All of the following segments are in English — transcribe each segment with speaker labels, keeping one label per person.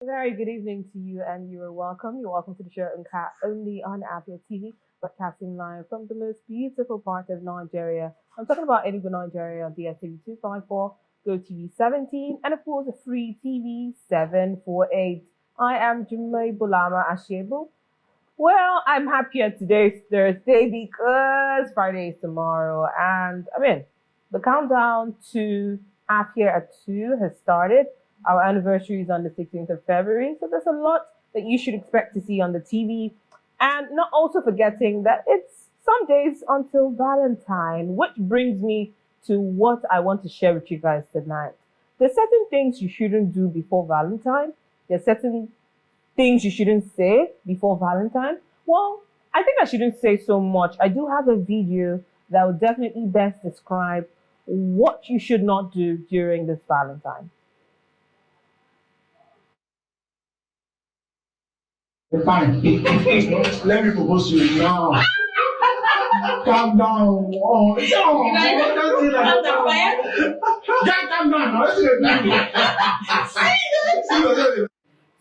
Speaker 1: Very good evening to you, and you are welcome. You're welcome to the show Uncat only on Afia TV, broadcasting live from the most beautiful part of Nigeria. I'm talking about Enugu, Nigeria on DSTV 254, Go TV 17, and of course, a free TV 748. I am Jumai Bulama Ashiebu. Well, I'm happier today's Thursday because Friday is tomorrow, and the countdown to Afia at 2 has started. Our anniversary is on the 16th of February, so there's a lot that you should expect to see on the TV. And not also forgetting that it's some days until Valentine, which brings me to what I want to share with you guys tonight. There's certain things you shouldn't do before Valentine. There's certain things you shouldn't say before Valentine. Well, I think I shouldn't say so much. I do have a video that will definitely best describe what you should not do during this Valentine.
Speaker 2: Fine. Let me propose to you now. Calm down. Oh, no. Don't do that. Yeah, calm down. Now.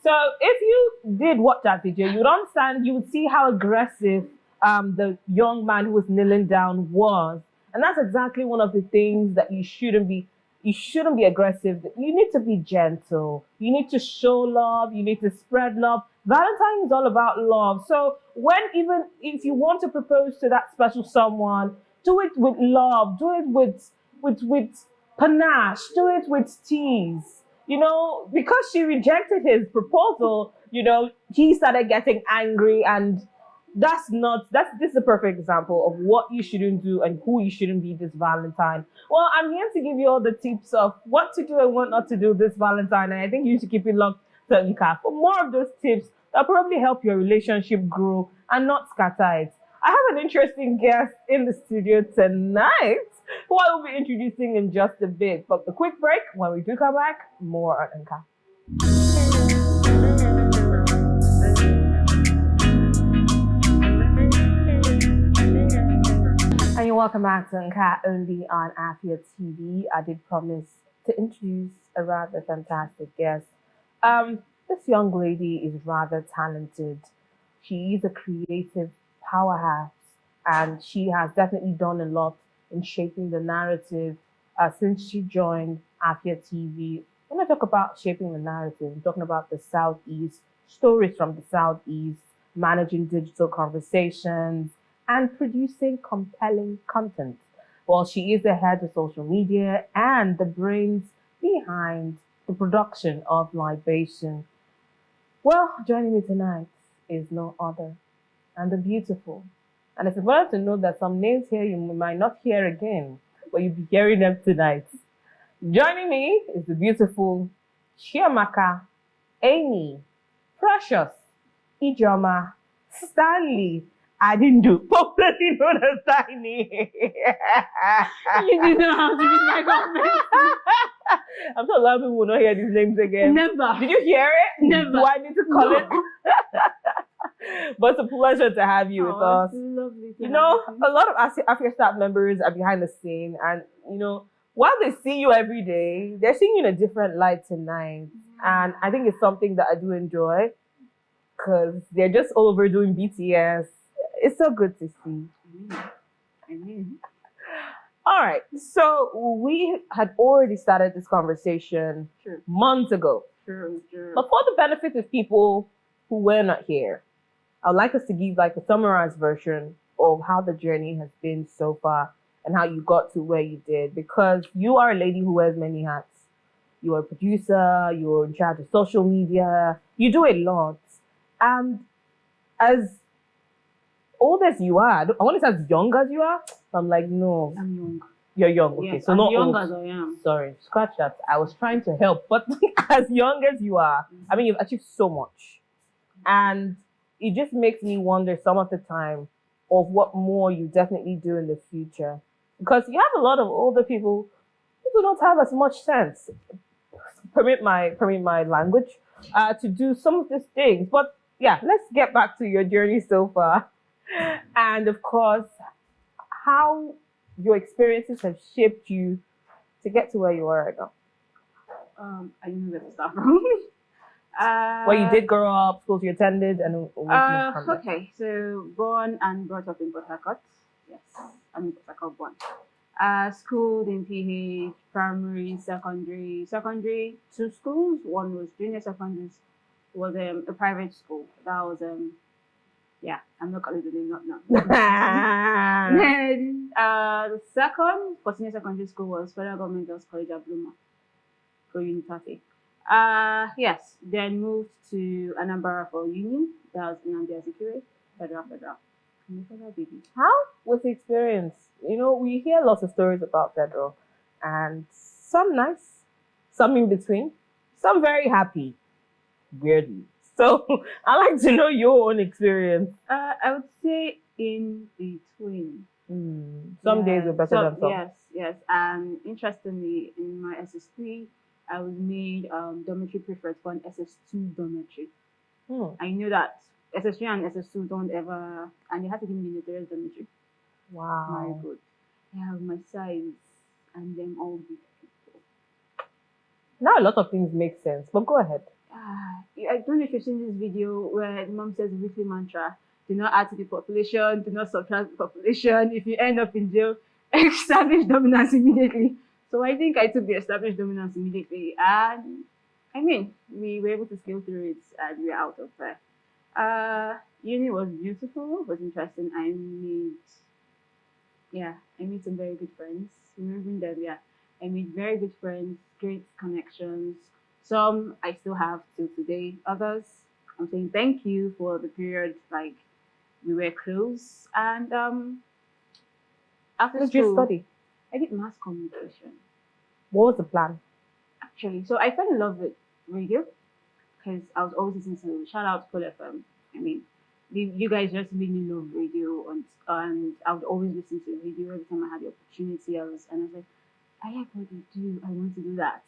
Speaker 1: So if you did watch that video, you would understand, you would see how aggressive the young man who was kneeling down was. And that's exactly one of the things that you shouldn't be aggressive. You need to be gentle. You need to show love. You need to spread love. Valentine is all about love. So even if you want to propose to that special someone, do it with love. Do it with panache. Do it with tease. Because she rejected his proposal, he started getting angry, and this is a perfect example of what you shouldn't do and who you shouldn't be this Valentine. Well, I'm here to give you all the tips of what to do and what not to do this Valentine, and I think you should keep it locked to Nka for more of those tips that probably help your relationship grow and not scatter it. I have an interesting guest in the studio tonight who I will be introducing in just a bit. But a quick break. When we do come back, more on Nka. And you're welcome back to Nka only on Afia TV. I did promise to introduce a rather fantastic guest. This young lady is rather talented. She is a creative powerhouse, and she has definitely done a lot in shaping the narrative since she joined Afia TV. When I talk about shaping the narrative, I'm talking about the Southeast, stories from the Southeast, managing digital conversations, and producing compelling content. Well, she is the head of social media and the brains behind the production of Libation. Well, joining me tonight is no other and the beautiful. And it's important to know that some names here you might not hear again, but you'll be hearing them tonight. Joining me is the beautiful Chiamaka, Amy, Precious, Ijoma, Stanley, Adindu, popularly known as Tiny.
Speaker 3: You didn't know how to use my comment.
Speaker 1: I'm sure a lot of people will not hear these names again.
Speaker 3: Never.
Speaker 1: Did you hear it?
Speaker 3: Never.
Speaker 1: Do I need to call it? But it's a pleasure to have you with us.
Speaker 3: It's lovely to
Speaker 1: A lot of Afia staff members are behind the scene, and while they see you every day, they're seeing you in a different light tonight. And I think it's something that I do enjoy because they're just all over doing BTS. It's so good to see. All right, so we had already started this conversation months ago.
Speaker 3: Sure.
Speaker 1: But for the benefit of people who were not here, I would like us to give like a summarized version of how the journey has been so far and how you got to where you did, because you are a lady who wears many hats. You're a producer, you're in charge of social media, you do a lot. And as old as you are, I want to say as young as you are, I'm like, no.
Speaker 3: I'm young.
Speaker 1: You're young, okay,
Speaker 3: Yes,
Speaker 1: so
Speaker 3: I'm
Speaker 1: not
Speaker 3: young
Speaker 1: old.
Speaker 3: as I am.
Speaker 1: Sorry, scratch that. I was trying to help, but as young as you are, you've achieved so much. And it just makes me wonder some of the time of what more you definitely do in the future. Because you have a lot of older people who don't have as much sense, permit my language, to do some of these things. But yeah, let's get back to your journey so far. And of course, how your experiences have shaped you to get to where you are right now.
Speaker 3: I don't know where to start from.
Speaker 1: Where you did grow up, schools you attended, and
Speaker 3: okay, so born and brought up in Port Harcourt. Yes, I'm in Port Harcourt born. Schooled in PH, primary, secondary. Secondary, two schools. One was junior secondary, was a private school. That was yeah, I'm not calling the name, not now. Then the second for senior secondary school was Federal Government Girls College at Bluma, for University. Yes, then moved to Anambra for uni. That was in Anambra Federal. Federal baby.
Speaker 1: How was the experience? You know, we hear lots of stories about Federal, and some nice, some in between, some very happy, weirdly. So I'd like to know your own experience.
Speaker 3: I would say in between.
Speaker 1: Some days were better than some.
Speaker 3: Yes. Interestingly, in my SS3, I was made dormitory prefect for an SS2 dormitory. I knew that SS3 and SS2 don't ever, and they had to give me the notorious dormitory.
Speaker 1: Wow.
Speaker 3: Very good. I have my size and them all big people.
Speaker 1: Now a lot of things make sense, but go ahead.
Speaker 3: I don't know if you've seen this video where the mom says the weekly mantra: do not add to the population, do not subtract the population. If you end up in jail, establish dominance immediately. So I think I took the established dominance immediately, and I mean, we were able to scale through it, and we're out of there. Uni was beautiful, was interesting. I made some very good friends. Remembering them, I made very good friends, great connections. Some I still have till today. Others, I'm saying thank you for the period, like we were close. And after
Speaker 1: What did
Speaker 3: school,
Speaker 1: you study?
Speaker 3: I did mass communication.
Speaker 1: What was the plan?
Speaker 3: Actually, so I fell in love with radio because I was always listening to shout out to Cool FM. I mean, you guys just really love radio, and I would always listen to radio every time I had the opportunity. I was like, I like what you do. I want to do that.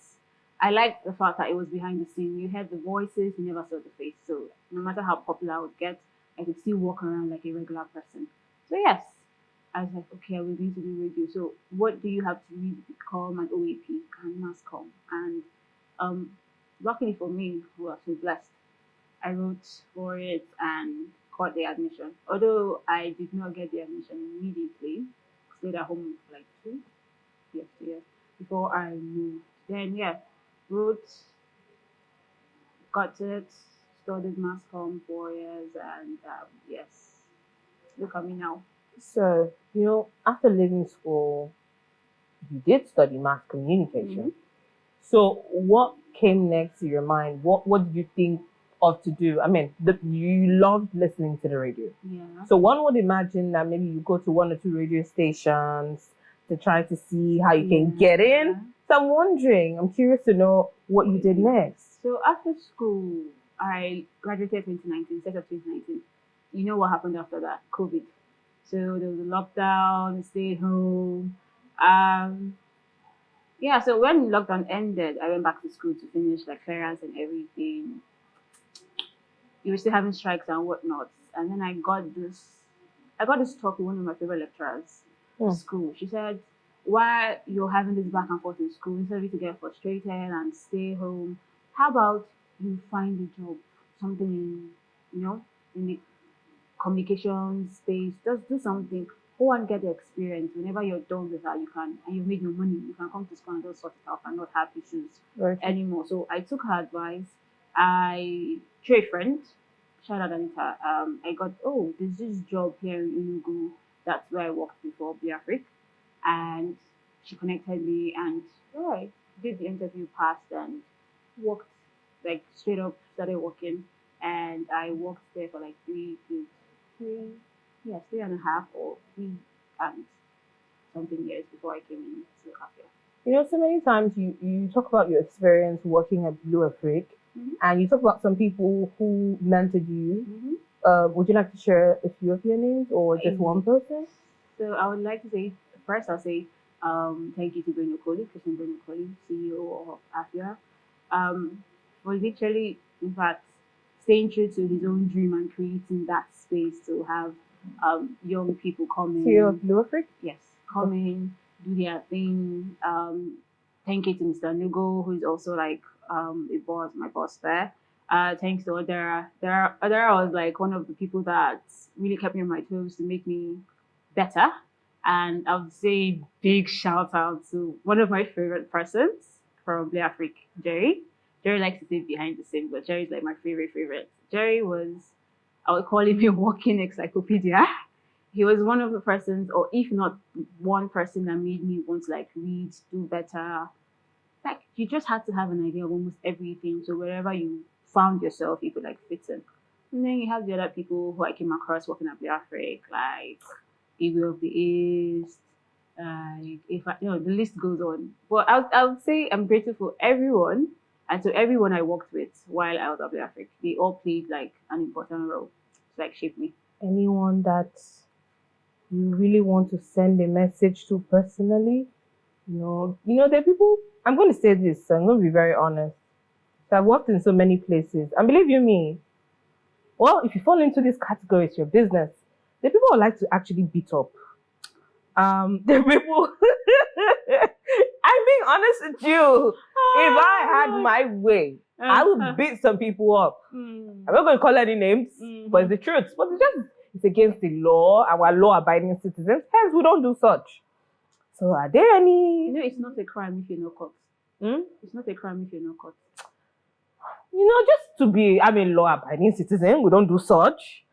Speaker 3: I liked the fact that it was behind the scene. You heard the voices, you never saw the face. So no matter how popular I would get, I could still walk around like a regular person. So yes, I was like, okay, we're going to do radio. So what do you have to read to become an OAP and mass comm? And luckily for me, who was so blessed, I wrote for it and got the admission. Although I did not get the admission immediately, stayed at home for like 2 years before I moved. Then wrote, got it, studied mass comm 4 years, and yes, look at me now.
Speaker 1: So, you know, after leaving school, you did study mass communication. So what came next to your mind? What did you think of to do? I mean, you loved listening to the radio.
Speaker 3: Yeah.
Speaker 1: So one would imagine that maybe you go to 1 or 2 radio stations to try to see how you can get in. So I'm wondering, I'm curious to know what you did next.
Speaker 3: So after school, I graduated 2019, set of 2019. You know what happened after that? COVID. So there was a lockdown, stay home. So when lockdown ended, I went back to school to finish like clearance and everything. You were still having strikes and whatnot. And then I got this talk with one of my favorite lecturers at school. She said, while you're having this back and forth in school, instead of you to get frustrated and stay home, how about you find a job, something in the communication space, just do something, go and get the experience. Whenever you're done with that, you can, and you've made your money, you can come to school and just sort it out and not have issues anymore. So I took her advice. Through a friend, shout out Anita, I got, there's this job here in Unugu, that's where I worked before, Biafric. And she connected me, and I did the interview, passed, and worked, like straight up started working. And I worked there for like 3.5 or 3 and something years before I came into Afia.
Speaker 1: You know, so many times you talk about your experience working at Blue Afrique, and you talk about some people who mentored you. Would you like to share a few of your names or just one person?
Speaker 3: So I would like to say, first I'll say thank you to Christian Brunokoli, CEO of Afia, for literally, in fact, staying true to his own dream and creating that space to have young people come in.
Speaker 1: CEO of Blue Afrique?
Speaker 3: Yes, come in, do their thing. Thank you to Mr. Nugo, who is also like my boss there. Thanks to Odera was like one of the people that really kept me on my toes to make me better. And I would say big shout out to one of my favorite persons from Blair Africa, Jerry. Jerry likes to sit behind the scenes, but Jerry's like my favorite. Jerry was, I would call him a walking encyclopedia. He was one of the persons, or if not one person, that made me want to like read, do better. Like you just had to have an idea of almost everything. So wherever you found yourself, you could like fit in. And then you have the other people who I came across working at Blair Africa, like Eagle of the East. If I, the list goes on. But I would say I'm grateful for everyone and to everyone I worked with while I was at Blair Africa. They all played like an important role to like shape me.
Speaker 1: Anyone that you really want to send a message to personally? There are people. I'm going to say this. I'm going to be very honest. So I've worked in so many places, and believe you me, well, if you fall into this category, it's your business. The people would like to actually beat up. The people. I'm being honest with you. If I had my way, I would beat some people up. I'm not going to call any names, but it's the truth. But it's against the law, our law-abiding citizens. Hence, we don't do such. So, are there any?
Speaker 3: It's not a crime if you're not caught. It's not a crime if you're not caught.
Speaker 1: Just to be, I'm a law-abiding citizen. We don't do such.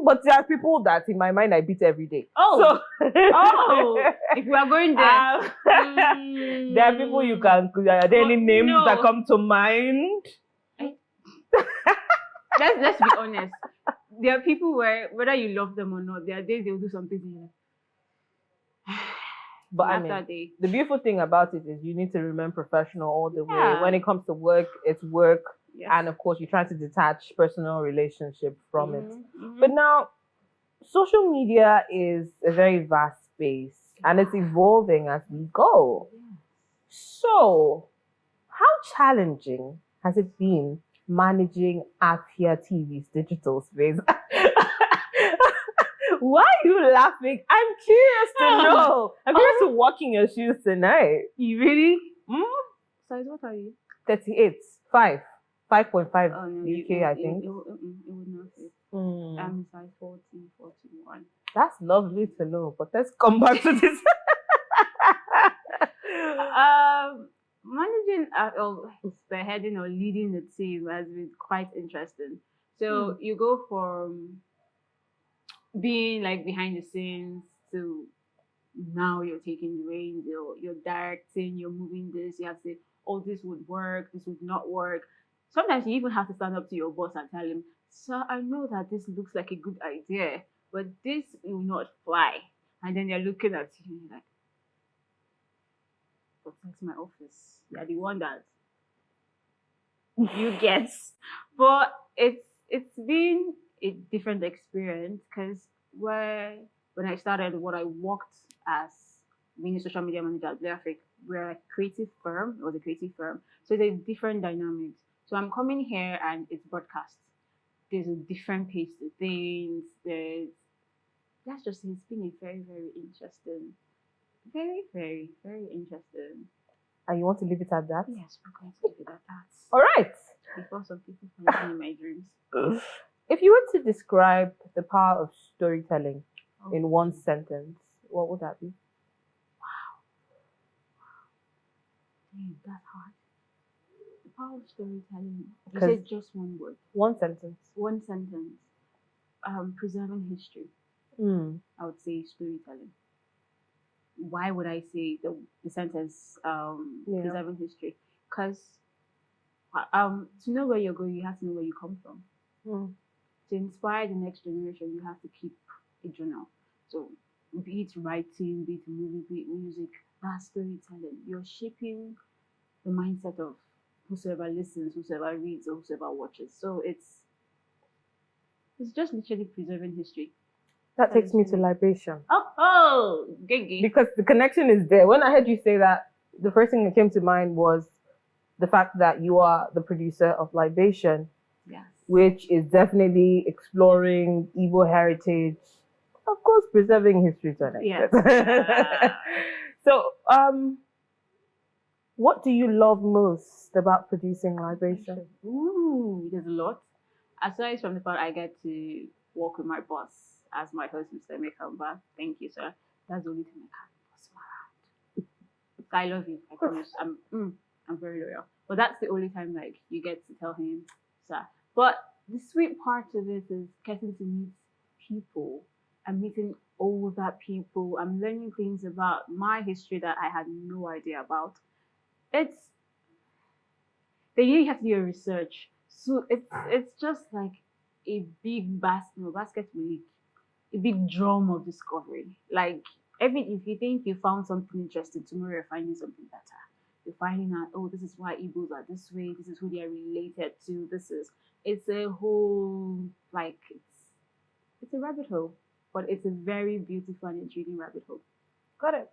Speaker 1: But there are people that, in my mind, I beat every day.
Speaker 3: Oh, if we are going there,
Speaker 1: there are people you can. Are there any names that come to mind?
Speaker 3: Let's be honest. There are people where, whether you love them or not, there are days they'll do something to you.
Speaker 1: But the beautiful thing about it is you need to remain professional all the way. When it comes to work, it's work. Yes. And of course, you try to detach personal relationship from it. But now, social media is a very vast space and it's evolving as we go. So, how challenging has it been managing Afia TV's digital space? Why are you laughing? I'm curious to know. I'm curious to walk in your shoes tonight.
Speaker 3: You really? Size, what are you?
Speaker 1: 38, 5.5 UK, I think.
Speaker 3: It would not fit. I'm size 40, 41.
Speaker 1: That's lovely to know, but let's come back to this.
Speaker 3: Managing, spearheading or leading the team has been quite interesting. So you go from being like behind the scenes to now you're taking the reins, you're directing, you're moving this, you have to say, oh, this would work, this would not work. Sometimes you even have to stand up to your boss and tell him, sir, I know that this looks like a good idea, but this will not fly. And then they're looking at you and you're like, but that's my office. You're the one that you get. But it's been a different experience because when I started, what I worked as being a social media manager at Blair Africa, we're a creative firm. It was a creative firm. So there's different dynamics. So I'm coming here and it's broadcast. There's a different pace to things. It's been a very, very interesting. Very, very, very interesting.
Speaker 1: And you want to leave it at that?
Speaker 3: Yes, we're going to leave it at that.
Speaker 1: All right.
Speaker 3: Before some people find me in my dreams.
Speaker 1: If you were to describe the power of storytelling in one sentence, what would that be?
Speaker 3: Wow. Damn, that's hard. The power of storytelling. You said just one word.
Speaker 1: One sentence.
Speaker 3: One sentence. Preserving history. I would say storytelling. Why would I say the sentence preserving history? Because to know where you're going, you have to know where you come from. To inspire the next generation, you have to keep a journal. So be it writing, be it movie, be it music, that's storytelling. You're shaping the mindset of whosoever listens, whosoever reads, or whosoever watches. So it's just literally preserving history.
Speaker 1: That takes me to Libation.
Speaker 3: Oh, Gigi.
Speaker 1: Because the connection is there. When I heard you say that, the first thing that came to mind was the fact that you are the producer of Libation.
Speaker 3: Yes.
Speaker 1: Which is definitely exploring Igbo heritage, of course, preserving history to an extent.
Speaker 3: Yes.
Speaker 1: So, What do you love most about producing Libation?
Speaker 3: Ooh, there's a lot. Aside from the fact I get to work with my boss as my host, Mr. Mekamba. Thank you, sir. That's the only thing I can boss my heart. I love you. I promise. I'm very loyal. But that's the only time like you get to tell him, sir. But the sweet part of it is getting to meet people. I'm meeting older people. I'm learning things about my history that I had no idea about. It's then you have to do your research. So it's just like a big basket leak, a big drum of discovery. Like every if you think you found something interesting, tomorrow you're finding something better. You're finding out, oh, this is why Igbos are this way, this is who they are related to, this is it's a whole like it's a rabbit hole. But it's a very beautiful and intriguing rabbit hole.
Speaker 1: Got it.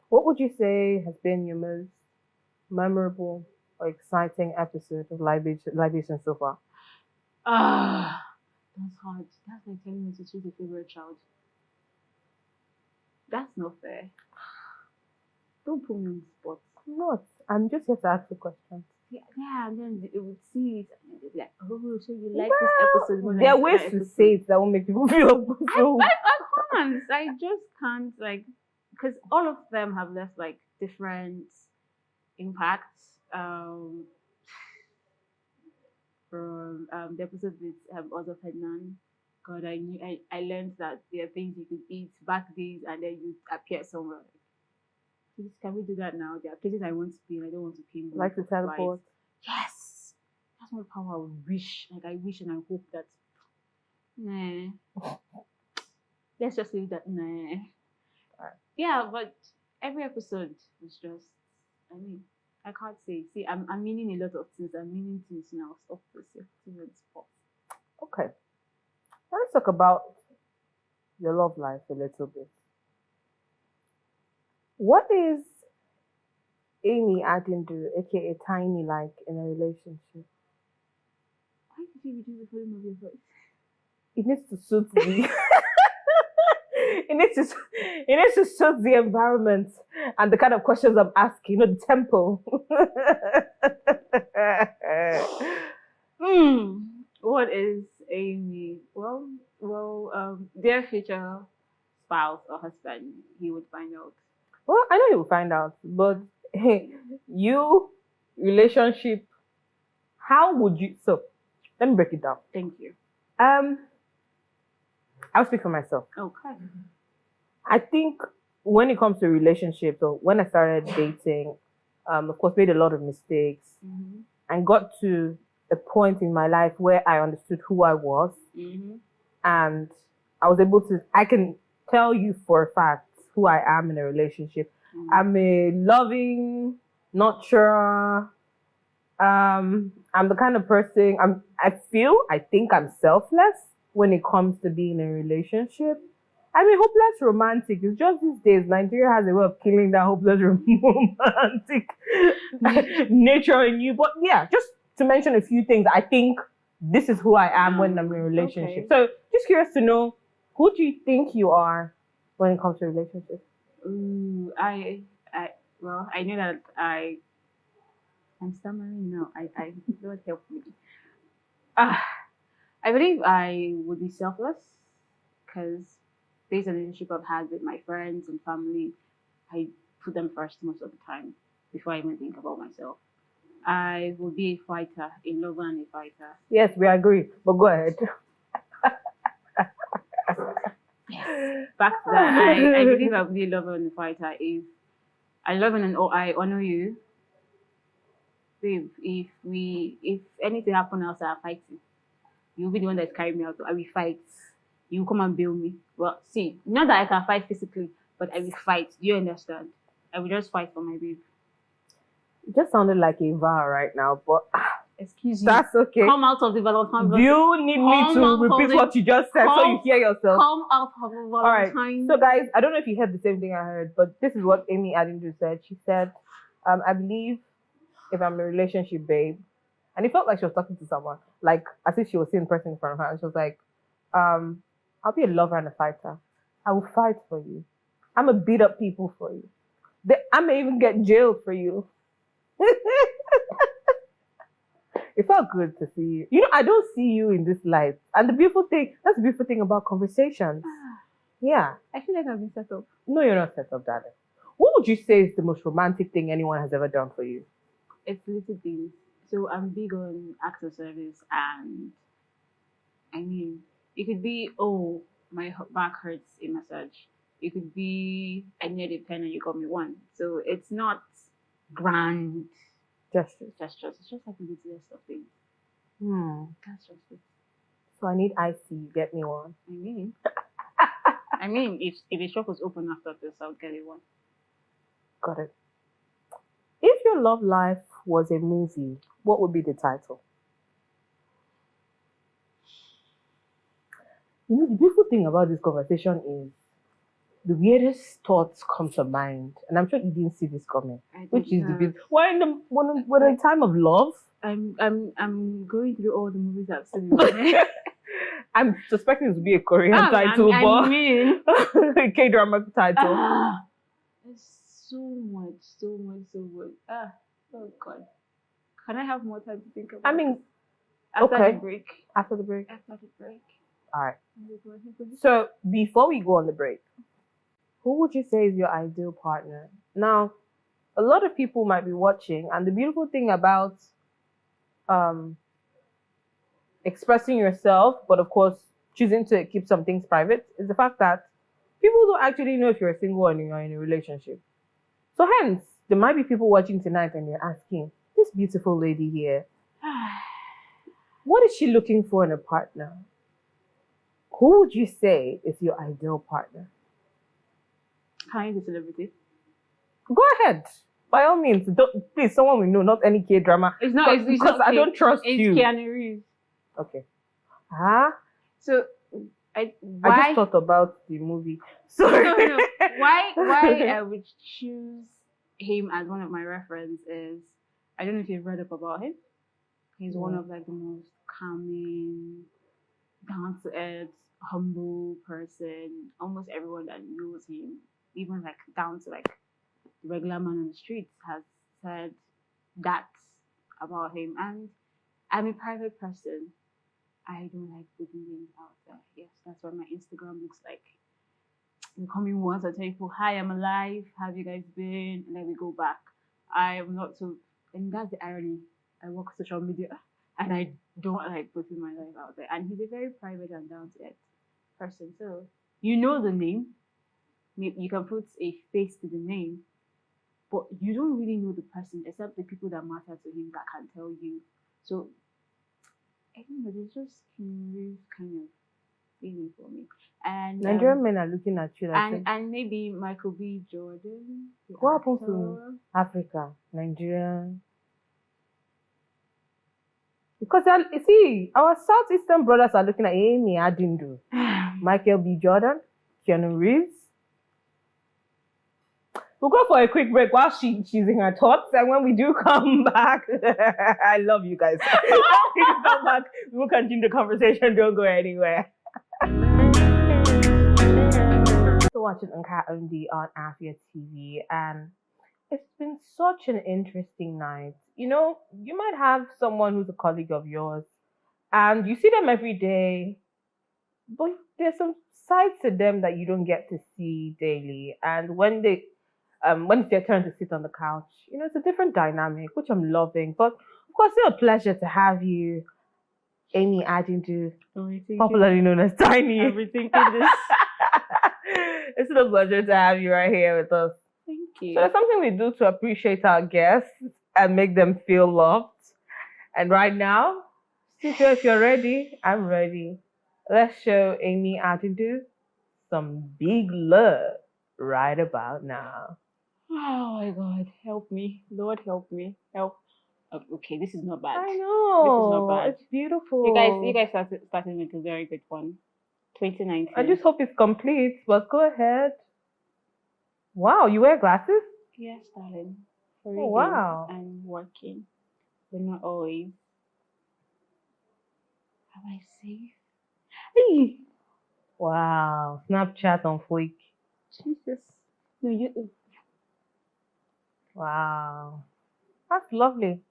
Speaker 1: What would you say has been your most memorable or exciting episode of Libation so far?
Speaker 3: Ah, that's hard. That's like telling me to choose a favorite child. That's not fair. Don't put me on the spot.
Speaker 1: I'm not. I'm just here to ask the questions.
Speaker 3: Yeah, and then they would see it and they'd be like, oh, so you like this episode more than
Speaker 1: There are
Speaker 3: this
Speaker 1: ways
Speaker 3: other
Speaker 1: to
Speaker 3: episode.
Speaker 1: say it that will make people feel so.
Speaker 3: I can't. I just can't, like, because all of them have left, like, different impacts. From the episode with Ozo Ferdinand. God, I learned that there are things you could eat back days and then you appear somewhere. Please, can we do that now? There are places I want to be and I don't want to pay more.
Speaker 1: Like to teleport.
Speaker 3: Yes, that's one power I wish. Like I wish and I hope that. Nah. Let's just leave that. Nah. Yeah, but every episode was just. I mean, I can't say. See, I'm meaning a lot of things. I'm meaning things now. Stop this. You're putting me on the spot.
Speaker 1: Okay. Let's talk about your love life a little bit. What is Amy Adindu, aka Tinnie, like in a relationship?
Speaker 3: Why did you reduce the volume of your voice?
Speaker 1: It needs to suit the it needs to suit the environment and the kind of questions I'm asking, the tempo.
Speaker 3: What is Amy? Their future spouse or husband, he would find out.
Speaker 1: Well, I know you'll find out, but hey, you relationship, how would you? So, let me break it down.
Speaker 3: Thank you.
Speaker 1: I'll speak for myself.
Speaker 3: Okay.
Speaker 1: I think when it comes to relationships, or when I started dating, of course, made a lot of mistakes and got to a point in my life where I understood who I was, and I was able to. I can tell you for a fact who I am in a relationship. I'm a loving, nurturer. I'm the kind of person. I think I'm selfless when it comes to being in a relationship. I mean, hopeless romantic. It's just these days, Nigeria has a way of killing that hopeless romantic nature in you. But yeah, just to mention a few things, I think this is who I am when I'm in a relationship.
Speaker 3: Okay.
Speaker 1: So just curious to know, who do you think you are when it comes to relationships?
Speaker 3: I know that I'm stammering now. I Lord help me. I believe I would be selfless because based on the relationship I've had with my friends and family, I put them first most of the time before I even think about myself. I would be a fighter, a lover and a fighter.
Speaker 1: Yes, we agree. But go ahead.
Speaker 3: Back to that, I believe I would be a lover and a fighter. If I love and I honor you, babe, if anything happens outside, I'm fighting. You'll be the one that's carrying me out. I will fight. You come and bail me. Well, see, not that I can fight physically, but I will fight. Do you understand? I will just fight for my babe.
Speaker 1: It just sounded like a vow right now, but
Speaker 3: excuse you.
Speaker 1: That's okay.
Speaker 3: Come out of the Valentine.
Speaker 1: Do you need me to repeat what you just said so you hear yourself?
Speaker 3: Come out of the Valentine.
Speaker 1: All right. So guys, I don't know if you heard the same thing I heard, but this is what Amy Adindu said. She said, I believe if I'm in a relationship, babe, and it felt like she was talking to someone, like as if she was seeing the person in front of her, and she was like, I'll be a lover and a fighter. I will fight for you. I'm gonna beat up people for you. I may even get jailed for you. It felt good to see you. You know, I don't see you in this light. And that's the beautiful thing about conversations. Yeah.
Speaker 3: I feel like I've been set up.
Speaker 1: No, you're not set up, darling. What would you say is the most romantic thing anyone has ever done for you?
Speaker 3: It's little things. So I'm big on acts of service, and I mean, it could be, oh, my back hurts a massage. It could be, I need a pen and you got me one. So it's not grand
Speaker 1: Gestures.
Speaker 3: It's just like the littlest of things. That's just it.
Speaker 1: So I need icy. You get me one.
Speaker 3: I mean, if a shop was open after this, I would get you one.
Speaker 1: Got it. If your love life was a movie, what would be the title? You know, the beautiful thing about this conversation is the weirdest thoughts come to mind, and I'm sure you didn't see this coming. Which is the beauty. Why in the time of love?
Speaker 3: I'm going through all the movies I've seen.
Speaker 1: I'm suspecting it to be a Korean title, but
Speaker 3: I mean,
Speaker 1: a K-drama title.
Speaker 3: There's so much. Oh God. Can I have more time to think about?
Speaker 1: I mean,
Speaker 3: after
Speaker 1: okay.
Speaker 3: the break.
Speaker 1: After the break. All right.
Speaker 3: right.
Speaker 1: So before we go on the break, who would you say is your ideal partner? Now, a lot of people might be watching, and the beautiful thing about expressing yourself, but of course choosing to keep some things private, is the fact that people don't actually know if you're single or you're in a relationship. So hence, there might be people watching tonight and you're asking, this beautiful lady here, what is she looking for in a partner? Who would you say is your ideal partner?
Speaker 3: Hi, the celebrity.
Speaker 1: Go ahead. By all means, please, someone we know, not any K-drama.
Speaker 3: It's not,
Speaker 1: because I don't trust
Speaker 3: it's
Speaker 1: you.
Speaker 3: It's Keanu Reeves.
Speaker 1: Okay.
Speaker 3: So,
Speaker 1: I just thought about the movie. Sorry.
Speaker 3: No. Why I would choose him as one of my references is, I don't know if you've read up about him. He's one of like the most calming, down to earth, humble person. Almost everyone that knows him, even like down to like the regular man on the streets, has said that about him. And I'm a private person. I don't like putting things out there. Yes, that's what my Instagram looks like. You come in once, I tell people, hi, I'm alive. How have you guys been? And then we go back. I am not so, and that's the irony. I work social media and I don't like putting my life out there. And he's a very private and down to earth person. So you know the name. You can put a face to the name, but you don't really know the person except the people that matter to him that can tell you. So I don't know, there's just kind of feeling for me. And
Speaker 1: Nigerian men are looking at you like
Speaker 3: and maybe Michael B. Jordan.
Speaker 1: What happened to Africa, Nigeria? Because you see, our southeastern brothers are looking at Amy Adindu, Michael B. Jordan, Keanu Reeves. We'll go for a quick break while she's in her thoughts, and when we do come back, I love you guys. When we come back, we'll continue the conversation. Don't go anywhere. So watching Uncat only on Afia TV, and it's been such an interesting night. You know, you might have someone who's a colleague of yours, and you see them every day, but there's some sides to them that you don't get to see daily. And when it's their turn to sit on the couch, you know, it's a different dynamic, which I'm loving. But of course, it's a pleasure to have you, Amy Adindu, popularly known as Tinnie.
Speaker 3: Everything in this.
Speaker 1: It's a pleasure to have you right here with us.
Speaker 3: Thank you.
Speaker 1: So there's something we do to appreciate our guests and make them feel loved. And right now, Sister, if you're ready, I'm ready. Let's show Amy Adindu some big love right about now.
Speaker 3: Oh my God, help me. Lord, help me. Help. Okay, this is not bad.
Speaker 1: I know.
Speaker 3: This is not bad.
Speaker 1: It's beautiful.
Speaker 3: You guys started with a very good one. 2019.
Speaker 1: I just hope it's complete, but go ahead. Wow, you wear glasses?
Speaker 3: Yes, darling. For
Speaker 1: Oh, wow.
Speaker 3: And working. But not always. Am I safe?
Speaker 1: Hey. Wow, Snapchat on fleek.
Speaker 3: Jesus. No, you.
Speaker 1: Wow. That's lovely.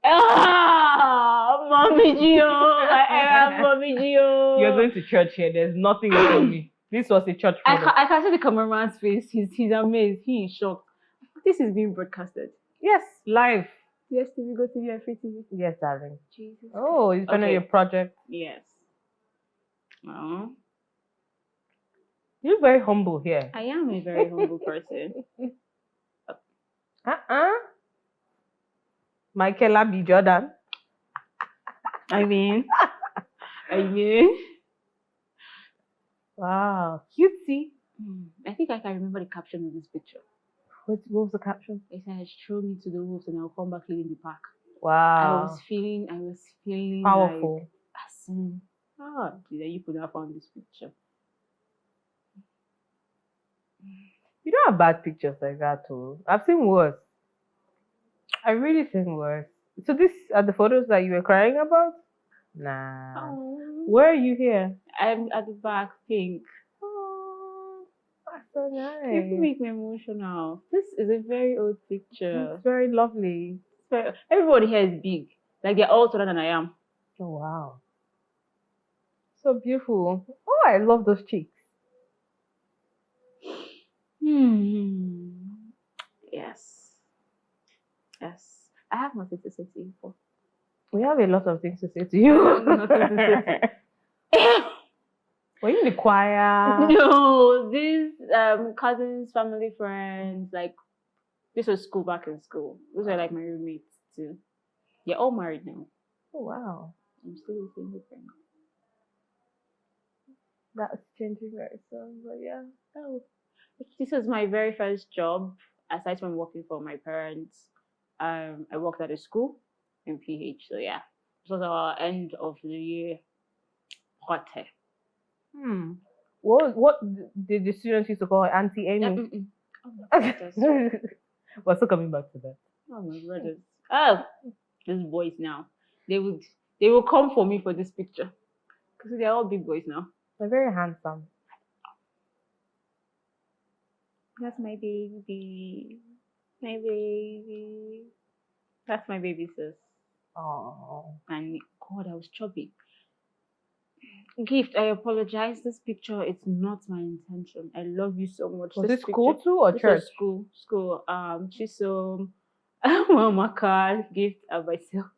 Speaker 3: Ah, Mommy Gio. I am Mommy Gio.
Speaker 1: You're going to church here. There's nothing for me. This was a church photo.
Speaker 3: I can see the cameraman's face. He's amazed. He is shocked. This is being broadcasted.
Speaker 1: Yes, live.
Speaker 3: Yes, TV, go TV, Afia TV.
Speaker 1: Yes, darling.
Speaker 3: Jesus.
Speaker 1: Oh, it's one of your project.
Speaker 3: Yes. Oh.
Speaker 1: You're very humble here.
Speaker 3: I am a very humble person.
Speaker 1: Michaela B. Jordan.
Speaker 3: I mean.
Speaker 1: Wow, cutesy.
Speaker 3: I think I can remember the caption of this picture.
Speaker 1: What was the caption?
Speaker 3: It said, "Throw me to the wolves and I'll come back clean the park."
Speaker 1: Wow.
Speaker 3: I was feeling
Speaker 1: powerful.
Speaker 3: Like, you could have found this picture.
Speaker 1: You don't have bad pictures like that too. I've seen worse. I really seen worse. So these are the photos that you were crying about? Nah.
Speaker 3: Oh.
Speaker 1: Where are you here?
Speaker 3: I'm at the back, pink.
Speaker 1: Oh, that's so nice.
Speaker 3: People make me emotional. This is a very old picture.
Speaker 1: It's very lovely.
Speaker 3: Everybody here is big. Like they're all taller than I am.
Speaker 1: Oh wow. So beautiful. Oh, I love those cheeks.
Speaker 3: Yes. Yes. I have nothing to say to you for.
Speaker 1: We have a lot of things to say to you.
Speaker 3: Nothing to say to you.
Speaker 1: Were you in the choir?
Speaker 3: No, these cousins, family, friends, like this was school back in school. Those are like my roommates too. They're all married now.
Speaker 1: Oh wow.
Speaker 3: I'm still a single friend.
Speaker 1: That's changing very soon, but yeah.
Speaker 3: Oh. This was my very first job, aside from working for my parents. I worked at a school in PH, so yeah. This was our end of the year party.
Speaker 1: What did the students used to call her Auntie Amy? We're still coming back to that.
Speaker 3: Oh my brothers. Oh, these boys now. They will come for me for this picture. Because they're all big boys now.
Speaker 1: They're very handsome.
Speaker 3: That's my baby. My baby. That's my baby, sis.
Speaker 1: Oh.
Speaker 3: And God, I was chubby. Gift, I apologize. This picture, it's not my intention. I love you so much.
Speaker 1: Was this school too or church?
Speaker 3: School. Chisom, Mama Car, Gift, and myself.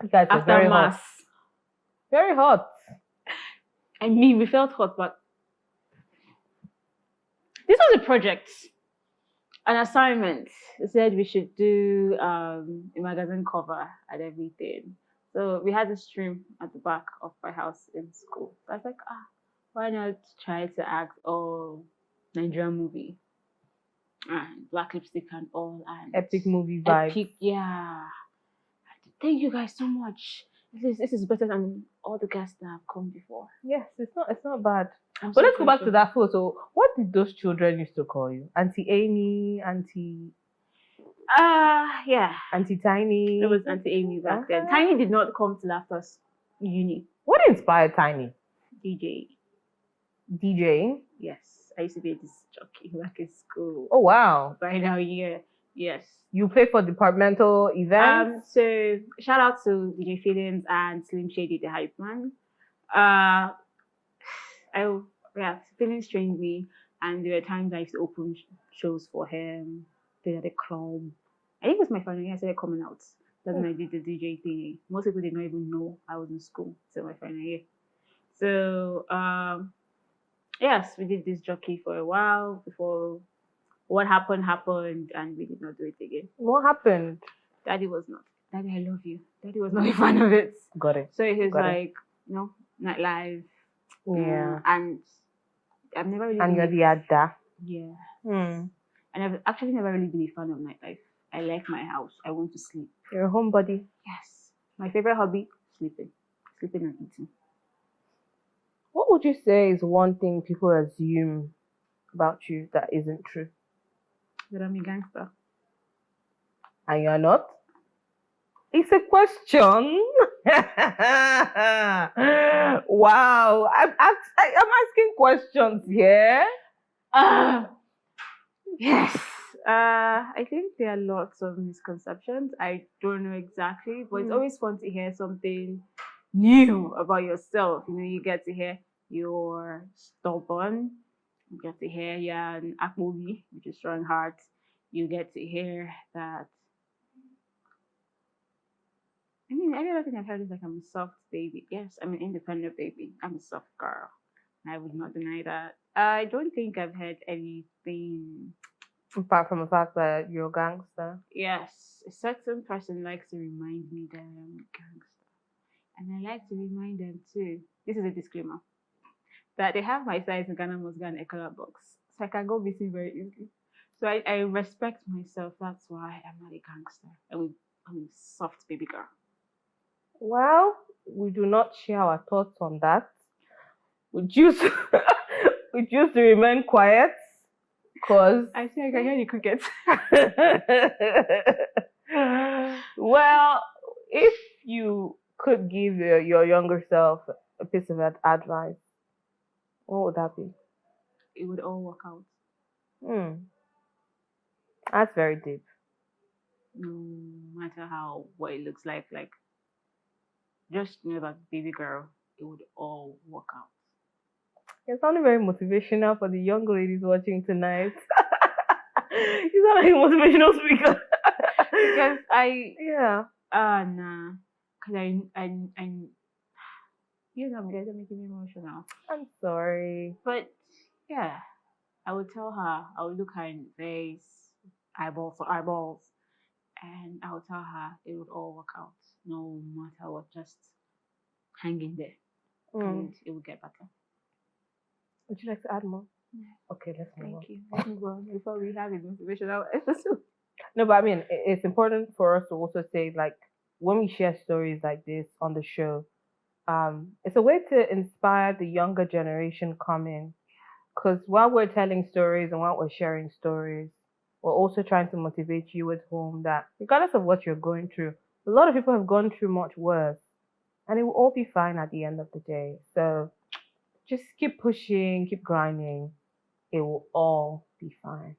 Speaker 1: You guys are very hot. Very hot.
Speaker 3: I mean, we felt hot, but this was a project, an assignment. They said we should do a magazine cover and everything. So we had a stream at the back of my house in school. So I was like, why not try to act all Nigerian movie and black lipstick and all and
Speaker 1: epic movie vibe.
Speaker 3: Epic, yeah. Thank you guys so much. This is better than all the guests that have come before.
Speaker 1: Yes, it's not bad. But let's go back to that photo. What did those children used to call you? Auntie Amy, Auntie...
Speaker 3: yeah.
Speaker 1: Auntie Tiny.
Speaker 3: It was Auntie Amy back then. Tiny did not come to Laughter's uni.
Speaker 1: What inspired Tiny?
Speaker 3: DJ. Yes. I used to be a disc jockey back in school.
Speaker 1: Oh wow.
Speaker 3: Right now, yeah. Yes.
Speaker 1: You play for departmental events?
Speaker 3: So shout out to DJ Feelings and Slim Shady, the hype man. Feelings trained me, and there were times I used to open shows for him. Play at the club. I think it was my final year I started coming out. That's when I did the DJ thing. Most people did not even know I was in school till my final year. So yes, we did this jockey for a while before what happened, and we did not do it again.
Speaker 1: What happened?
Speaker 3: Daddy, I love you. Daddy was not a fan of it.
Speaker 1: Got it.
Speaker 3: So he was like, nightlife.
Speaker 1: Yeah.
Speaker 3: And I've never really
Speaker 1: and you're the Ada.
Speaker 3: Yeah.
Speaker 1: And
Speaker 3: I've actually never really been a fan of nightlife. I like my house. I want to sleep.
Speaker 1: You're a homebody.
Speaker 3: Yes. My favorite hobby, sleeping. Sleeping and eating.
Speaker 1: What would you say is one thing people assume about you that isn't true?
Speaker 3: That I'm a gangster.
Speaker 1: And you're not? It's a question. Wow. I'm asking questions here.
Speaker 3: Yes. I think there are lots of misconceptions. I don't know exactly, but it's always fun to hear something new about yourself. You know, you get to hear you're stubborn. You get to hear you're an akmobi, which is strong heart. You get to hear that. I mean, every other thing I've heard is like I'm a soft baby. Yes, I'm an independent baby. I'm a soft girl. I would not deny that. I don't think I've heard anything.
Speaker 1: Apart from the fact that you're a gangster.
Speaker 3: Yes, a certain person likes to remind me that I'm a gangster. And I like to remind them too. This is a disclaimer that they have my size in Ghana must go and Ecola box. So I can go missing very easily. So I respect myself. That's why I'm not a gangster. I'm a soft baby girl.
Speaker 1: Well, we do not share our thoughts on that. We choose we choose to remain quiet because
Speaker 3: I see I can hear the crickets.
Speaker 1: well, if you could give your younger self a piece of advice, what would that be?
Speaker 3: It would all work out.
Speaker 1: Hmm, that's very deep.
Speaker 3: No matter what it looks like, just know that baby girl, it would all work out.
Speaker 1: It's sounding very motivational for the young ladies watching tonight. You sound like a motivational speaker.
Speaker 3: Because
Speaker 1: Yeah.
Speaker 3: nah. Cause you know, guys are making me emotional.
Speaker 1: I'm sorry.
Speaker 3: But yeah, I would tell her, I would look her in the face, eyeballs to eyeballs, and I would tell her it would all work out, no matter what, just hang in there, and it will get better.
Speaker 1: Would you like to add more?
Speaker 3: Yeah.
Speaker 1: Okay, let's move on.
Speaker 3: Thank you. Let's move on before we have a motivational episode.
Speaker 1: No, but I mean, it's important for us to also say, like, when we share stories like this on the show, it's a way to inspire the younger generation coming. Because while we're telling stories and while we're sharing stories, we're also trying to motivate you at home that regardless of what you're going through, a lot of people have gone through much worse, and it will all be fine at the end of the day. So just keep pushing, keep grinding. It will all be fine.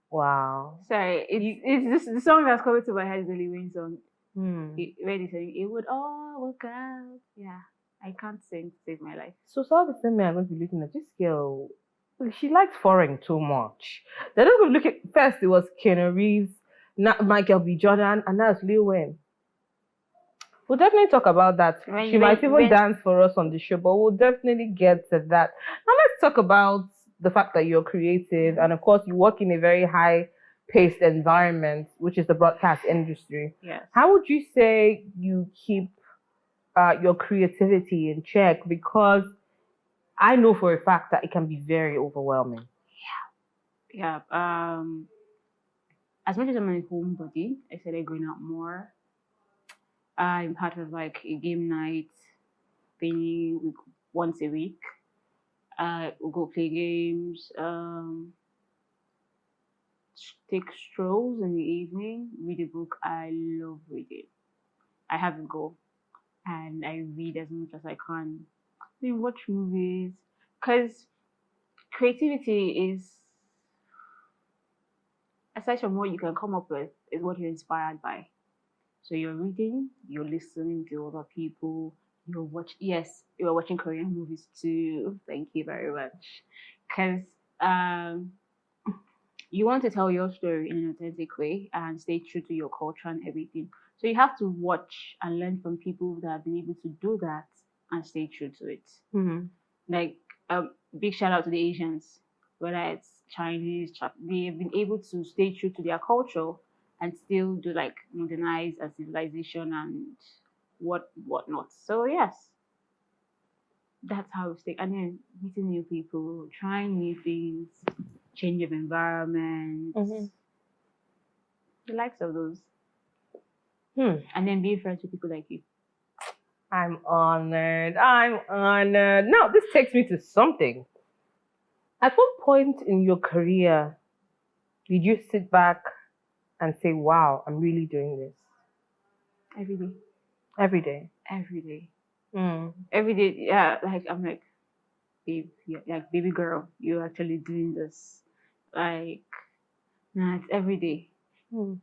Speaker 1: Wow.
Speaker 3: Sorry, it's just the song that's coming to my head is the Libation song. Where they saying it would all work out. Yeah, I can't sing to save my life.
Speaker 1: So all the same I'm going to be looking at this girl. She likes foreign too much. They're not going to look at first. It was Keanu Reeves, not Michael B. Jordan, and now it's Lil Wayne. We'll definitely talk about that. She might even dance for us on the show, but we'll definitely get to that. Now let's talk about the fact that you're creative, and of course you work in a very high-paced environment, which is the broadcast industry.
Speaker 3: Yes.
Speaker 1: How would you say you keep your creativity in check? Because I know for a fact that it can be very overwhelming.
Speaker 3: Yeah. As much as I'm a homebody, I started going out more. I'm part of like a game night thing once a week. We'll go play games, take strolls in the evening, read a book. I love reading. I have a goal, and I read as much as I can. I watch movies, because creativity is, aside from what you can come up with, is what you're inspired by. So you're reading, you're listening to other people, you're watching Korean movies too. Thank you very much. Because you want to tell your story in an authentic way and stay true to your culture and everything. So you have to watch and learn from people that have been able to do that and stay true to it. Like, big shout out to the Asians, whether it's Chinese, they've been able to stay true to their culture and still do like modernize a civilization and whatnot. So yes, that's how we stay. And then meeting new people, trying new things, change of environment, the likes of those. And then being friends with people like you.
Speaker 1: I'm honored. Now, this takes me to something. At what point in your career did you sit back and say, wow, I'm really doing this?
Speaker 3: Every day.
Speaker 1: Every day.
Speaker 3: Every day. Every day, yeah. Like I'm like, babe, like baby girl, you're actually doing this. Like, nah, it's every day.
Speaker 1: Hmm.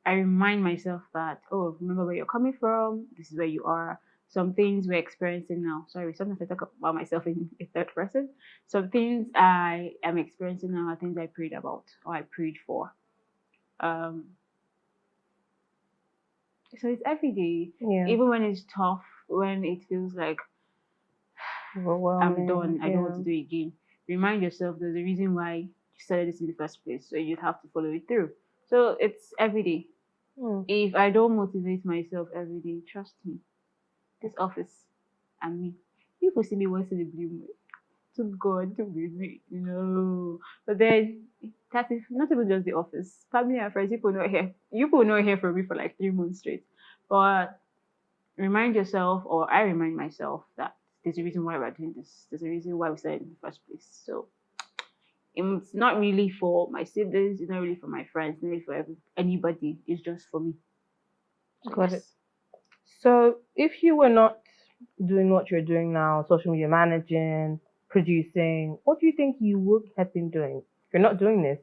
Speaker 3: I remind myself that, oh, remember where you're coming from, this is where you are. Some things we're experiencing now. Sorry, sometimes I talk about myself in a third person. Some things I am experiencing now are things I prayed about or I prayed for. Um, so it's every day,
Speaker 1: Yeah.
Speaker 3: even when it's tough, when it feels like I'm
Speaker 1: Overwhelming.
Speaker 3: done, I don't want
Speaker 1: Yeah.
Speaker 3: to do it again. Remind yourself there's a reason why you started this in the first place, so you'd have to follow it through. So it's every day.
Speaker 1: Hmm.
Speaker 3: If I don't motivate myself every day, trust me, this office and me, you will see me once in a blue moon. To God, to be me, no. But then that is not even just the office, family and friends. People not here. You will not hear from me for like 3 months straight. But remind yourself, or I remind myself that there's a reason why we're doing this. There's a reason why we started in the first place. So it's not really for my siblings. It's not really for my friends. It's not really for anybody. It's just for me. So
Speaker 1: Got it.
Speaker 3: yes.
Speaker 1: So, if you were not doing what you're doing now, social media managing, producing, what do you think you would have been doing? If you're not doing this,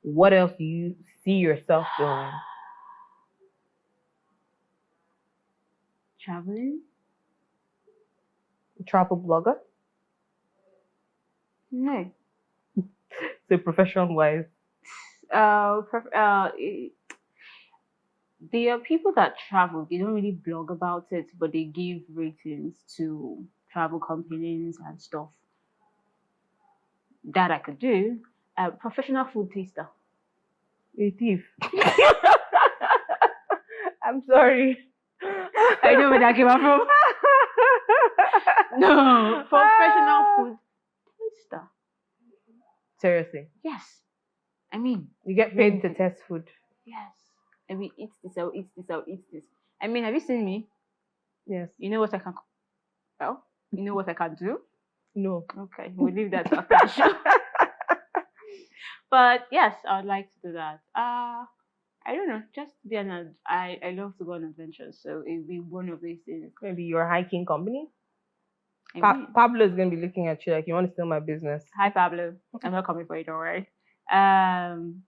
Speaker 1: what else do you see yourself doing?
Speaker 3: Traveling?
Speaker 1: Travel blogger?
Speaker 3: No.
Speaker 1: So, professional wise.
Speaker 3: There are people that travel. They don't really blog about it, but they give ratings to travel companies and stuff. That I could do. Professional food taster.
Speaker 1: A thief. I'm sorry.
Speaker 3: I know where that came from. No, professional food taster.
Speaker 1: Seriously.
Speaker 3: Yes. I mean,
Speaker 1: You get paid to test food.
Speaker 3: yes. I mean, eat this, I'll eat this, I'll eat this. I mean, have you seen me?
Speaker 1: Yes.
Speaker 3: You know what I can. Well, you know what I can do.
Speaker 1: No.
Speaker 3: Okay, we'll leave that after the show. But yes, I would like to do that. I don't know, just be I love to go on adventures, so it'll be one of these things.
Speaker 1: Maybe your hiking company?
Speaker 3: I mean,
Speaker 1: Pablo is going to be looking at you like, you want to steal my business.
Speaker 3: hi Pablo, I'm not coming for you, don't worry. Um,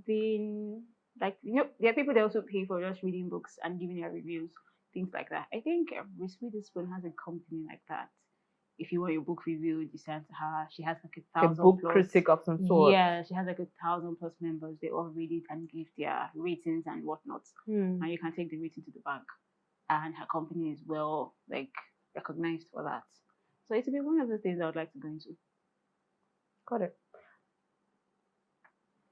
Speaker 3: being like there are people that also pay for just reading books and giving their reviews, things like that. I think Reese Witherspoon has a company like that. If you want your book reviewed, you send to her. She has like a
Speaker 1: A
Speaker 3: 1,000
Speaker 1: book
Speaker 3: plus.
Speaker 1: critic of some sort.
Speaker 3: Yeah, she has like a 1,000 plus members. They all read it and give their ratings and whatnot.
Speaker 1: Hmm.
Speaker 3: And you can take the rating to the bank. And her company is well like recognized for that. So it will be one of the things I would like to go into.
Speaker 1: Got it.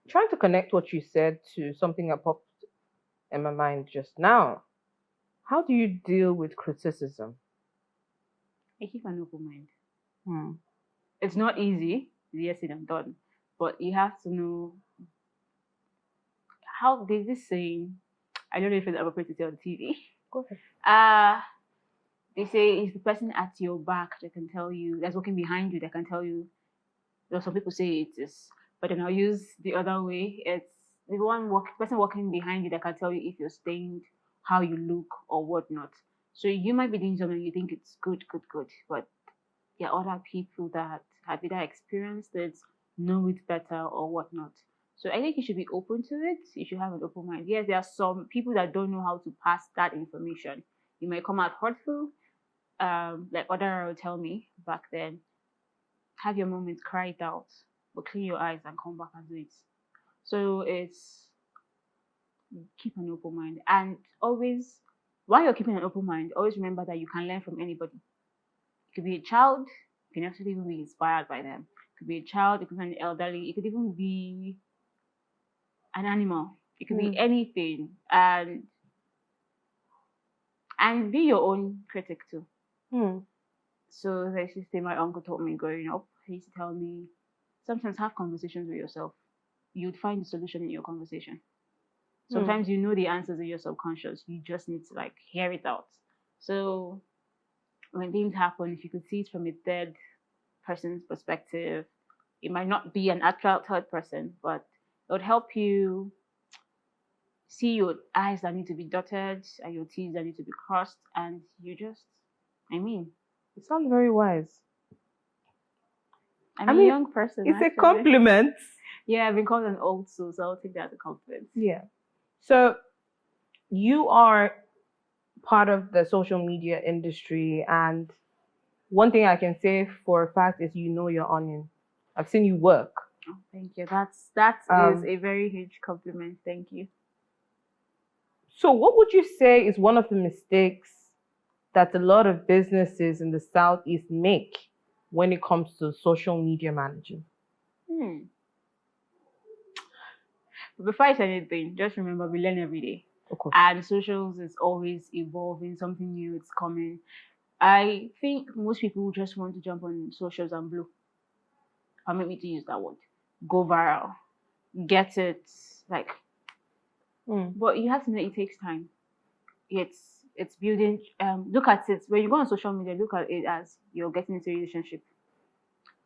Speaker 1: Trying to connect what you said to something that popped in my mind just now. How do you deal with criticism?
Speaker 3: I keep an open mind.
Speaker 1: Hmm.
Speaker 3: It's not easy, yes, said and done, but you have to know how there's this saying. I don't know if it's appropriate to say on TV.
Speaker 1: Go ahead.
Speaker 3: They say it's the person at your back that can tell you, that's walking behind you, that can tell you. Though some people say it is, but then I'll use the other way. It's the person walking behind you that can tell you if you're stained, how you look, or whatnot. So you might be doing something you think it's good, but there are other people that have either experienced it, know it better, or whatnot. So I think you should be open to it. You should have an open mind. Yes, there are some people that don't know how to pass that information. You might come out hurtful, like other will tell me back then. Have your moment, cry it out, but clean your eyes and come back and do it. So it's keep an open mind, and always while you're keeping an open mind, always remember that you can learn from anybody. It could be a child, you can actually even be inspired by them. It could be a child, it could be an elderly, it could even be an animal, it could be anything, and be your own critic too.
Speaker 1: Hmm.
Speaker 3: So I used to say my uncle taught me growing up. He used to tell me sometimes have conversations with yourself. You'd find the solution in your conversation. Sometimes you know the answers in your subconscious. You just need to like hear it out. So when things happen, if you could see it from a third person's perspective, it might not be an actual third person, but it would help you see your I's that need to be dotted and your T's that need to be crossed, and you just, I mean,
Speaker 1: You sound very wise.
Speaker 3: I'm
Speaker 1: I
Speaker 3: a
Speaker 1: mean,
Speaker 3: young person.
Speaker 1: it's a
Speaker 3: Actually.
Speaker 1: compliment.
Speaker 3: Yeah, I've been called an old soul, so I'll take that as a compliment.
Speaker 1: Yeah. So you are part of the social media industry, and one thing I can say for a fact is you know your onion. I've seen you work.
Speaker 3: Oh, thank you. That is
Speaker 1: Um,
Speaker 3: a very huge compliment. Thank you.
Speaker 1: so what would you say is one of the mistakes that a lot of businesses in the Southeast make when it comes to social media managing?
Speaker 3: Hmm. But before I say anything, just remember we learn every day.
Speaker 1: Of course.
Speaker 3: And socials is always evolving, something new is coming. I think most people just want to jump on socials and blow. Permit me to use that word. Go viral. Get it like but you have to know it takes time. It's building look at it when you go on social media, look at it as you're getting into a relationship.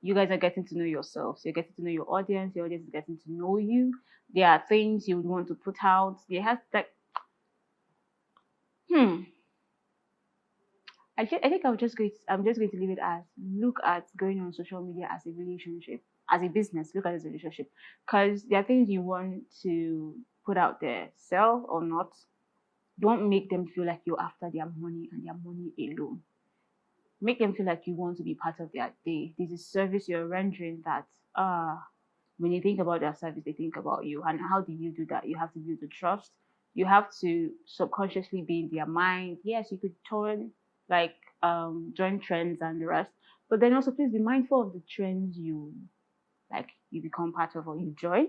Speaker 3: You guys are getting to know yourselves, you're getting to know your audience is getting to know you. There are things you would want to put out. There has like hmm I think I'm just going to leave it as look at going on social media as a relationship, as a business. Look at it as a relationship, because there are things you want to put out there, sell or not. Don't make them feel like you're after their money and their money alone. Make them feel like you want to be part of their day. This is service you're rendering that when they think about their service, they think about you. And how do you do that? You have to build the trust. You have to subconsciously be in their mind. Yes, you could join trends and the rest. But then also please be mindful of the trends you become part of or you join.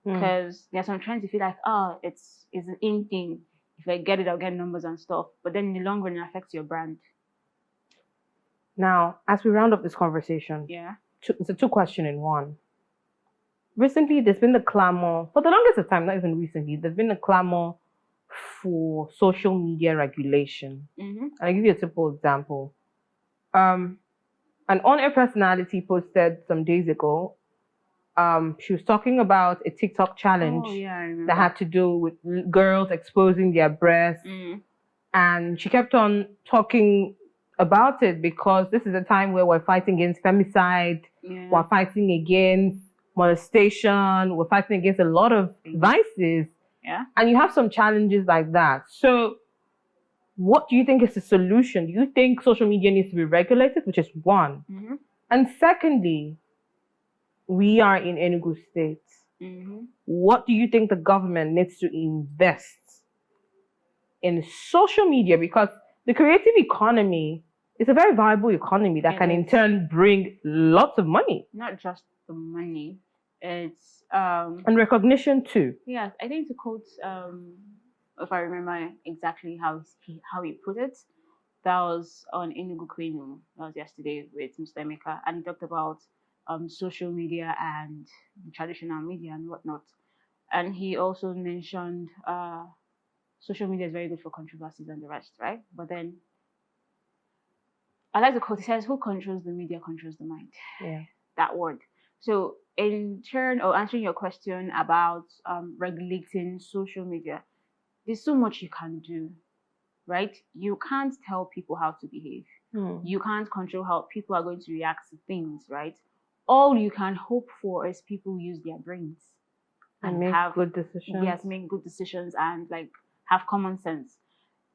Speaker 3: Because there are some trends you feel like, it's an in thing. If I get it, I'll get numbers and stuff. But then in the long run, it affects your brand.
Speaker 1: Now, as we round up this conversation,
Speaker 3: Yeah.
Speaker 1: it's a two question in one. Recently, there's been the clamor, for the longest of time, not even recently, there's been a clamor for social media regulation. And I'll give you a simple example. An on-air personality posted some days ago. She was talking about a TikTok challenge that had to do with girls exposing their breasts. And she kept on talking about it because this is a time where we're fighting against femicide, we're fighting against molestation, we're fighting against a lot of vices.
Speaker 3: Yeah.
Speaker 1: And you have some challenges like that. So what do you think is the solution? Do you think social media needs to be regulated, which is one? And secondly, we are in Enugu State. What do you think the government needs to invest in social media? Because the creative economy is a very viable economy that can in turn bring lots of money.
Speaker 3: Not just the money, it's
Speaker 1: and recognition too.
Speaker 3: Yes, I think to quote if I remember exactly how he put it, that was on Enugu Queen. That was yesterday with Mr. Emeka, and he talked about social media and the traditional media and whatnot. And he also mentioned social media is very good for controversies and the rest, right? But then I like the quote. He says, "Who controls the media controls the mind."
Speaker 1: Yeah.
Speaker 3: That word. So, in turn, or answering your question about regulating social media, there's so much you can do, right? You can't tell people how to behave. You can't control how people are going to react to things, right? All you can hope for is people use their brains
Speaker 1: and make good decisions.
Speaker 3: Yes, make good decisions and have common sense.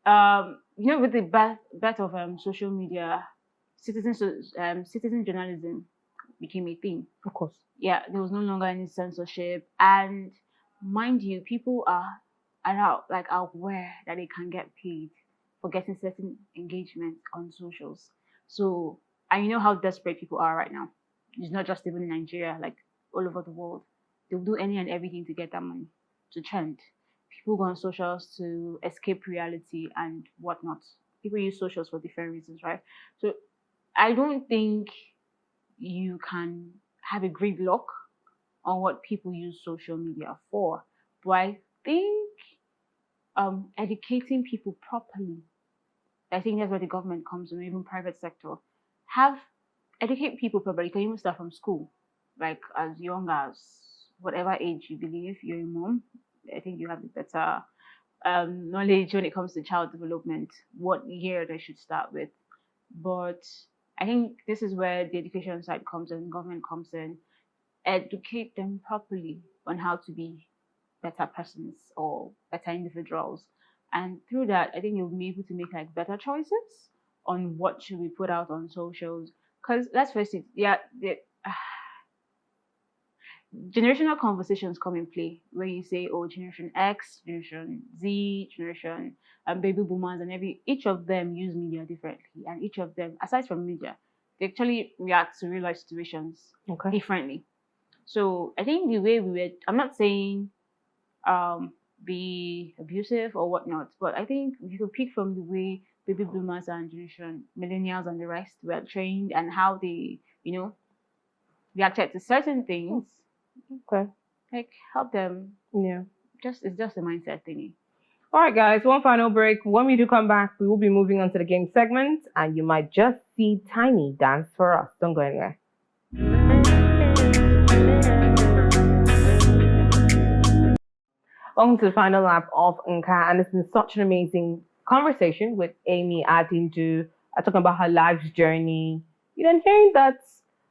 Speaker 3: With the birth of social media, citizen journalism became a thing.
Speaker 1: Of course.
Speaker 3: Yeah, there was no longer any censorship, and mind you, people are now aware that they can get paid for getting certain engagement on socials. So, and you know how desperate people are right now. It's not just even in Nigeria, like all over the world. They'll do any and everything to get that money, to trend. People go on socials to escape reality and whatnot. People use socials for different reasons, right? So I don't think you can have a gridlock on what people use social media for. But I think educating people properly, I think that's where the government comes in, even private sector. Educate people properly. You can even start from school, like as young as whatever age you believe you're a mom. I think you have a better knowledge when it comes to child development, what year they should start with. But I think this is where the education side comes in, government comes in, educate them properly on how to be better persons or better individuals. And through that, I think you'll be able to make like better choices on what should we put out on socials. Because let's face it, yeah, generational conversations come in play where you say, oh, generation X, generation Z, generation baby boomers, and each of them use media differently, and each of them, aside from media, they actually react to real life situations differently. So I think the way I'm not saying be abusive or whatnot, but I think you could pick from the way baby boomers and generation millennials and the rest were trained and how they, reacted to certain things.
Speaker 1: Okay.
Speaker 3: Like help them.
Speaker 1: Yeah.
Speaker 3: It's just a mindset thingy.
Speaker 1: All right, guys, one final break. When we do come back, we will be moving on to the game segment, and you might just see Tinnie dance for us. Don't go anywhere. Welcome to the final lap of Nka, and it's been such an amazing conversation with Amy Adindu, talking about her life's journey. Hearing that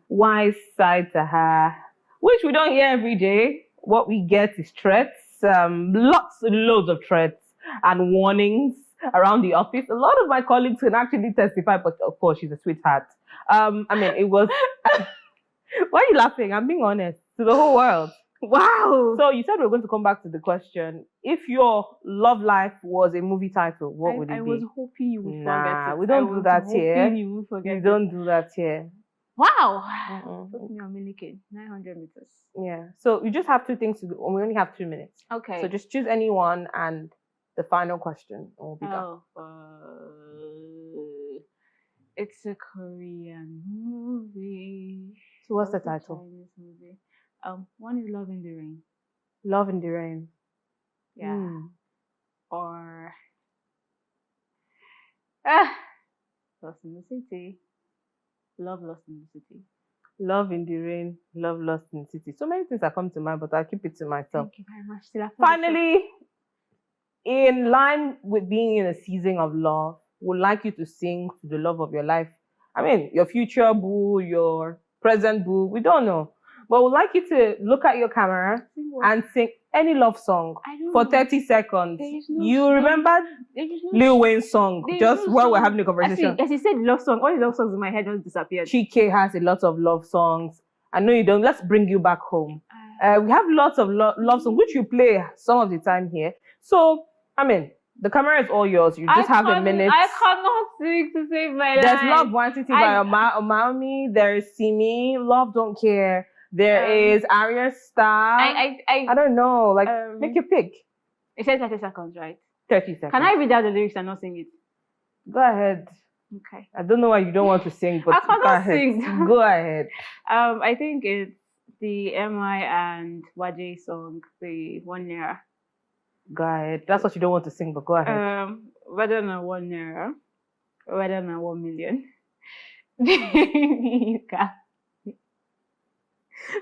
Speaker 1: wise side to her, which we don't hear every day. What we get is threats, loads of threats and warnings around the office. A lot of my colleagues can actually testify, but of course, she's a sweetheart. It was... Why are you laughing? I'm being honest to the whole world. Wow. So you said we were going to come back to the question. If your love life was a movie title, what would it be?
Speaker 3: I was hoping you would forget it.
Speaker 1: We don't do that here.
Speaker 3: We
Speaker 1: don't do that here.
Speaker 3: Wow. Put me on Milliken, 900 meters.
Speaker 1: Yeah. So you just have two things to do. We only have 2 minutes.
Speaker 3: Okay.
Speaker 1: So just choose any one and the final question and we'll be done.
Speaker 3: It's a Korean movie.
Speaker 1: So what's the title?
Speaker 3: Chinese movie. One is Love in the Rain.
Speaker 1: Love in the Rain.
Speaker 3: Yeah. Or Lost in the City. Love Lost in the City.
Speaker 1: Love in the Rain. Love Lost in the City. So many things that come to mind, but I'll keep it to myself.
Speaker 3: Thank you very much.
Speaker 1: Finally, in line with being in a season of love, would like you to sing to the love of your life. Your future boo, your present boo, we don't know. But we'd like you to look at your camera and sing any love song for 30 seconds. Remember Lil Wayne's song while we're having a conversation?
Speaker 3: As you said love song, all the love songs in my head just disappeared.
Speaker 1: Chike has a lot of love songs. I know you don't. Let's bring you back home. We have lots of love songs, which you play some of the time here. So, the camera is all yours. You just have a minute.
Speaker 3: I cannot sing to save my life.
Speaker 1: There's Love Quantity by Omami. There is See Me, Love Don't Care. There is Arya Star. I don't know. Make your pick.
Speaker 3: It says 30 seconds, right?
Speaker 1: 30 seconds.
Speaker 3: Can I read out the lyrics and not sing it?
Speaker 1: Go ahead.
Speaker 3: Okay.
Speaker 1: I don't know why you don't want to sing, but
Speaker 3: I cannot
Speaker 1: go ahead.
Speaker 3: sing.
Speaker 1: Go ahead.
Speaker 3: I think it's the MI and Waje song, the 1 Naira.
Speaker 1: Go ahead. That's what you don't want to sing, but go ahead.
Speaker 3: Whether than 1 Naira, whether than 1 million.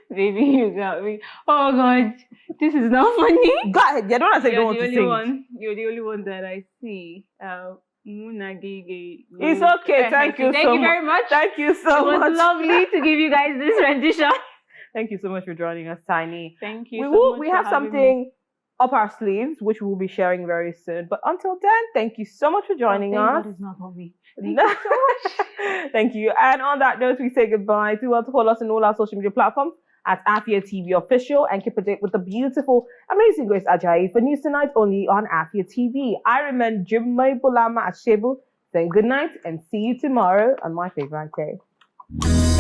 Speaker 3: Baby, you got me. Oh God, this is not funny.
Speaker 1: Go ahead. You don't want to say you don't want to sing.
Speaker 3: You're the only one that I see.
Speaker 1: It's okay. Thank you so much.
Speaker 3: Thank you very much.
Speaker 1: Thank you so much.
Speaker 3: It was lovely to give you guys this rendition.
Speaker 1: Thank you so much for joining us, Tinnie.
Speaker 3: Thank you.
Speaker 1: We have something up our sleeves, which we'll be sharing very soon. But until then, thank you so much for joining us.
Speaker 3: God is not on me.
Speaker 1: Thank you so much. Thank you. And on that note, we say goodbye. Do well to follow us on all our social media platforms at Afia TV Official and keep it with the beautiful, amazing Grace Ajayi for news tonight only on Afia TV. I remain Jimmy Bulama Ashebu saying good night and see you tomorrow on my favorite day.